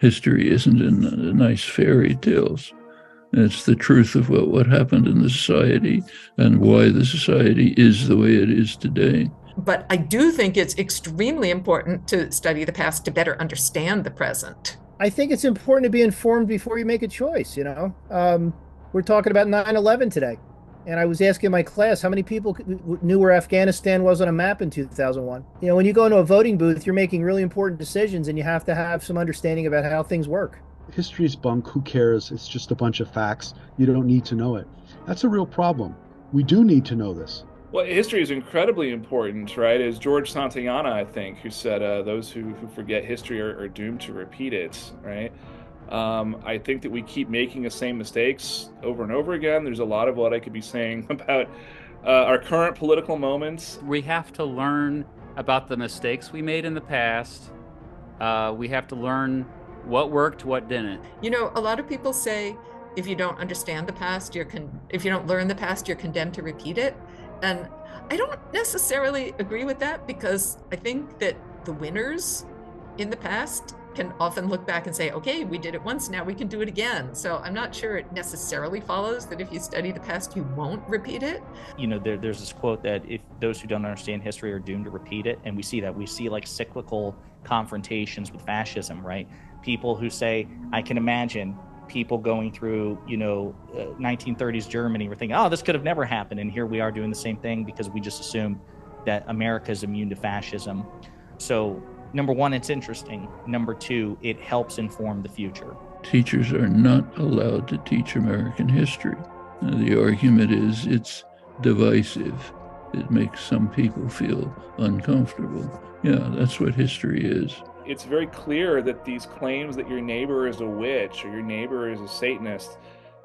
History isn't in nice fairy tales. It's the truth of what happened in the society and why the society is the way it is today. But I do think it's extremely important to study the past to better understand the present. I think it's important to be informed before you make a choice, We're talking about 9/11 today. And I was asking my class how many people knew where Afghanistan was on a map in 2001. When you go into a voting booth, you're making really important decisions and you have to have some understanding about how things work. History's bunk. Who cares? It's just a bunch of facts. You don't need to know it. That's a real problem. We do need to know this. Well, history is incredibly important, right? As George Santayana, I think, who said, those who forget history are doomed to repeat it, right? I think that we keep making the same mistakes over and over again. There's a lot of what I could be saying about our current political moments. We have to learn about the mistakes we made in the past. We have to learn what worked, what didn't. A lot of people say if you don't understand the past, if you don't learn the past, you're condemned to repeat it. And I don't necessarily agree with that, because I think that the winners in the past can often look back and say, okay, we did it once, now we can do it again. So I'm not sure it necessarily follows that if you study the past, you won't repeat it. There's this quote that if those who don't understand history are doomed to repeat it. And we see that. We see like cyclical confrontations with fascism, right? People who say, I can imagine people going through, 1930s Germany were thinking, oh, this could have never happened. And here we are doing the same thing because we just assumed that America is immune to fascism. So number one, it's interesting. Number two, it helps inform the future. Teachers are not allowed to teach American history. The argument is it's divisive. It makes some people feel uncomfortable. Yeah, that's what history is. It's very clear that these claims that your neighbor is a witch or your neighbor is a Satanist,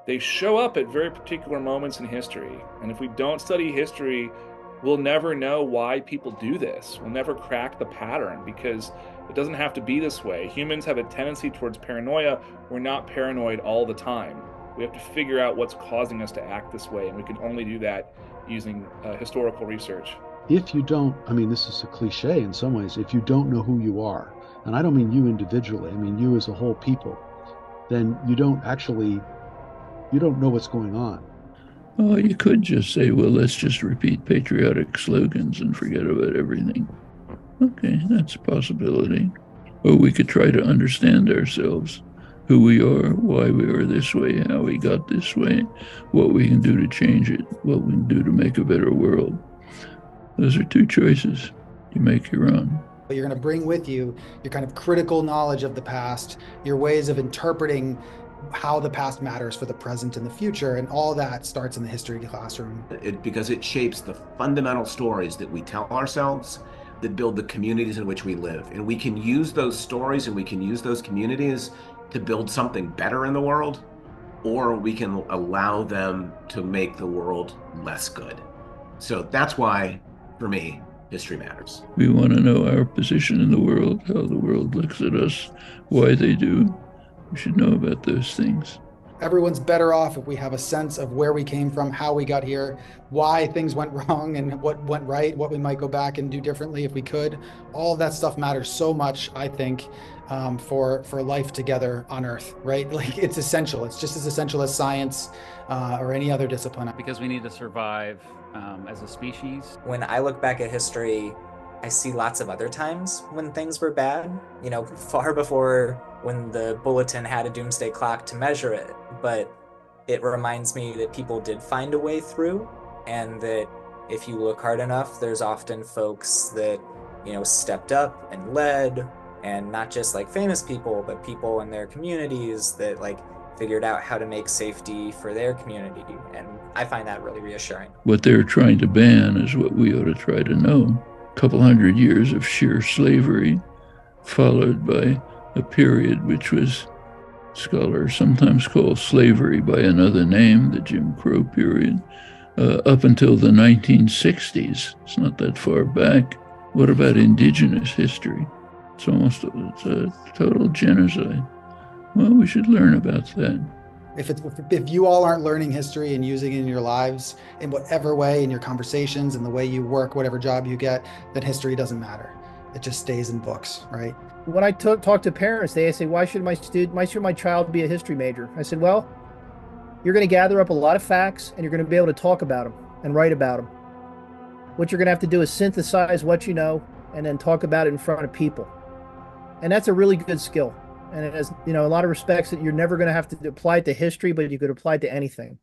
they show up at very particular moments in history. And if we don't study history, we'll never know why people do this. We'll never crack the pattern, because it doesn't have to be this way. Humans have a tendency towards paranoia. We're not paranoid all the time. We have to figure out what's causing us to act this way, and we can only do that using historical research. If you don't, this is a cliche in some ways, if you don't know who you are, and I don't mean you individually, I mean you as a whole people, then you don't know what's going on. Oh, you could just say, well, let's just repeat patriotic slogans and forget about everything. Okay, that's a possibility. Or we could try to understand ourselves, who we are, why we are this way, how we got this way, what we can do to change it, what we can do to make a better world. Those are two choices. You make your own. You're going to bring with you your kind of critical knowledge of the past, your ways of interpreting how the past matters for the present and the future, and all that starts in the history classroom. Because it shapes the fundamental stories that we tell ourselves that build the communities in which we live. And we can use those stories and we can use those communities to build something better in the world, or we can allow them to make the world less good. So that's why, for me, history matters. We want to know our position in the world, how the world looks at us, why they do. We should know about those things. Everyone's better off if we have a sense of where we came from, how we got here, why things went wrong and what went right, what we might go back and do differently if we could. All of that stuff matters so much, I think, for life together on Earth, right? Like, it's essential. It's just as essential as science or any other discipline. Because we need to survive as a species. When I look back at history, I see lots of other times when things were bad, far before when the bulletin had a doomsday clock to measure it. But it reminds me that people did find a way through, and that if you look hard enough, there's often folks that, stepped up and led, and not just like famous people, but people in their communities that figured out how to make safety for their community. And I find that really reassuring. What they're trying to ban is what we ought to try to know. A couple hundred years of sheer slavery, followed by a period which was scholars sometimes call slavery by another name, the Jim Crow period, up until the 1960s. It's not that far back. What about indigenous history? It's a total genocide. Well, we should learn about that. If you all aren't learning history and using it in your lives in whatever way, in your conversations and the way you work, whatever job you get, then history doesn't matter. It just stays in books, right? When I talk to parents, they say, why should my child be a history major? I said, well, you're going to gather up a lot of facts and you're going to be able to talk about them and write about them. What you're going to have to do is synthesize what you know and then talk about it in front of people. And that's a really good skill. And it has, a lot of respects that you're never going to have to apply it to history, but you could apply it to anything.